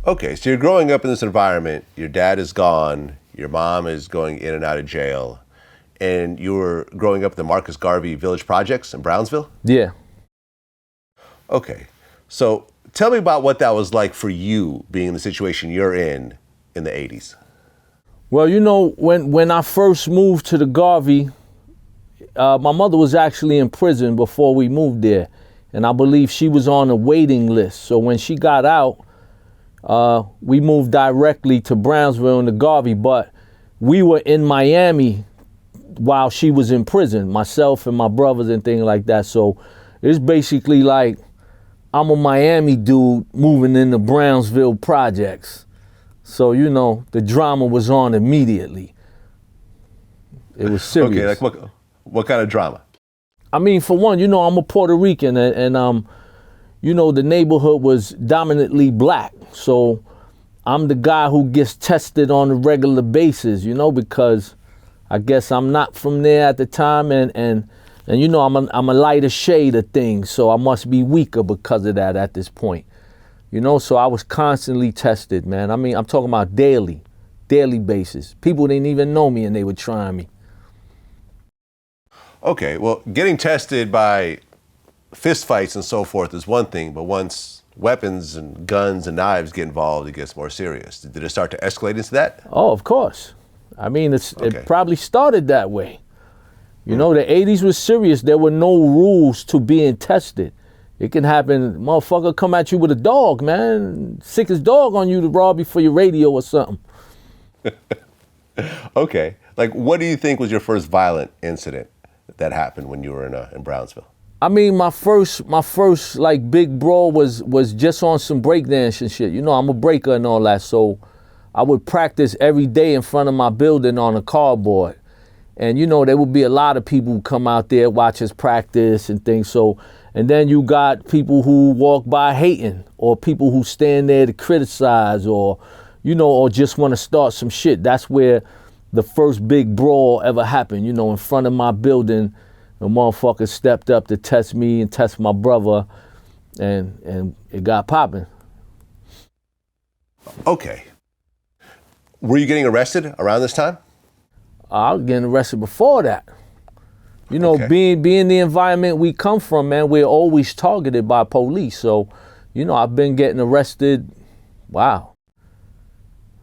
Okay, so you're growing up in this environment. Your dad is gone. Your mom is going in and out of jail. And you were growing up in the Marcus Garvey Village Projects in Brownsville? Yeah. Okay, so tell me about what that was like for you being in the situation you're in the 80s. Well, you know, when I first moved to the Garvey, my mother was actually in prison before we moved there. And I believe she was on a waiting list. So when she got out, we moved directly to Brownsville in the Garvey, but we were in Miami while she was in prison, myself and my brothers and things like that. So it's basically like I'm a Miami dude moving into Brownsville projects. So, you know, the drama was on immediately. It was serious. Okay, like what kind of drama? I mean, for one, you know, I'm a Puerto Rican and you know, the neighborhood was dominantly black. So I'm the guy who gets tested on a regular basis, you know, because I guess I'm not from there at the time and you know, I'm a lighter shade of things. So I must be weaker because of that at this point. You know, so I was constantly tested, man. I mean, I'm talking about daily basis. People didn't even know me and they were trying me. Okay, well, getting tested by fist fights and so forth is one thing, but once weapons and guns and knives get involved, it gets more serious. Did it start to escalate into that? Oh, of course. I mean, it probably started that way. You know, the 80s was serious. There were no rules to being tested. It can happen, motherfucker come at you with a dog, man. Sick as dog on you to rob you for your radio or something. Okay, like what do you think was your first violent incident that happened when you were in Brownsville? I mean, my first like big brawl was just on some breakdancing shit. You know, I'm a breaker and all that, so I would practice every day in front of my building on a cardboard. And you know, there would be a lot of people who come out there, watch us practice and things. So, and then you got people who walk by hating, or people who stand there to criticize, or, you know, or just want to start some shit. That's where the first big brawl ever happened, you know, in front of my building. The motherfucker stepped up to test me and test my brother, and it got popping. Okay. Were you getting arrested around this time? I was getting arrested before that. You know, Okay. being the environment we come from, man, we're always targeted by police. So, you know, I've been getting arrested, wow,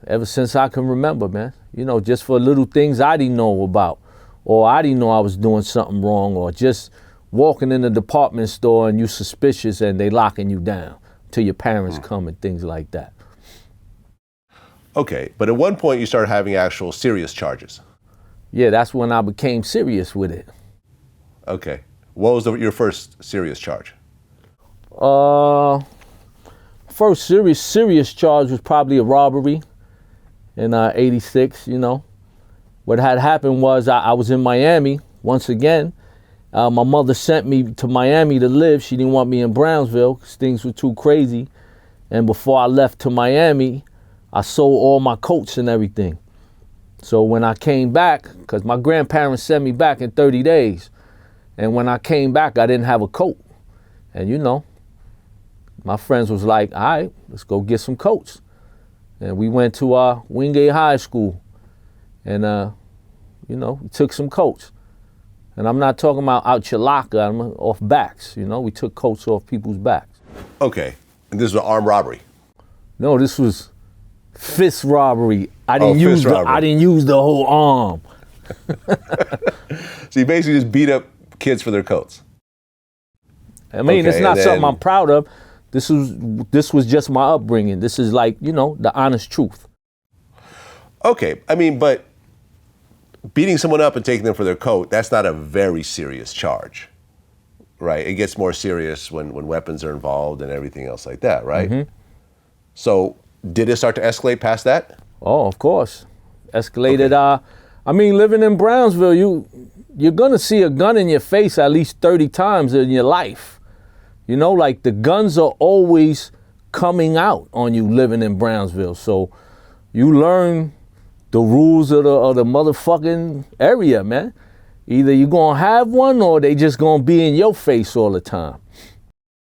ever since I can remember, man. You know, just for little things I didn't know about, or I didn't know I was doing something wrong, or just walking in the department store and you suspicious and they locking you down till your parents come and things like that. Okay, but at one point you started having actual serious charges. Yeah, that's when I became serious with it. Okay. What was your first serious charge? First serious charge was probably a robbery in 86, you know. What had happened was I was in Miami once again. My mother sent me to Miami to live. She didn't want me in Brownsville because things were too crazy. And before I left to Miami, I sold all my coats and everything. So when I came back, because my grandparents sent me back in 30 days, and when I came back, I didn't have a coat. And you know, my friends was like, all right, let's go get some coats. And we went to Wingate High School, and you know, we took some coats. And I'm not talking about out your locker, I'm off backs, you know, we took coats off people's backs. Okay, and this was an armed robbery? No, this was fist robbery. I didn't use the whole arm. So you basically just beat up kids for their coats? I mean, it's not something I'm proud of. This was just my upbringing. This is like, you know, the honest truth. Okay, I mean, but beating someone up and taking them for their coat, that's not a very serious charge, right? It gets more serious when weapons are involved and everything else like that, right? Mm-hmm. So did it start to escalate past that? Oh, of course. Escalated. Okay. I mean, living in Brownsville, you're gonna see a gun in your face at least 30 times in your life. You know, like the guns are always coming out on you living in Brownsville. So you learn the rules of the motherfucking area, man. Either you're gonna have one or they just gonna be in your face all the time.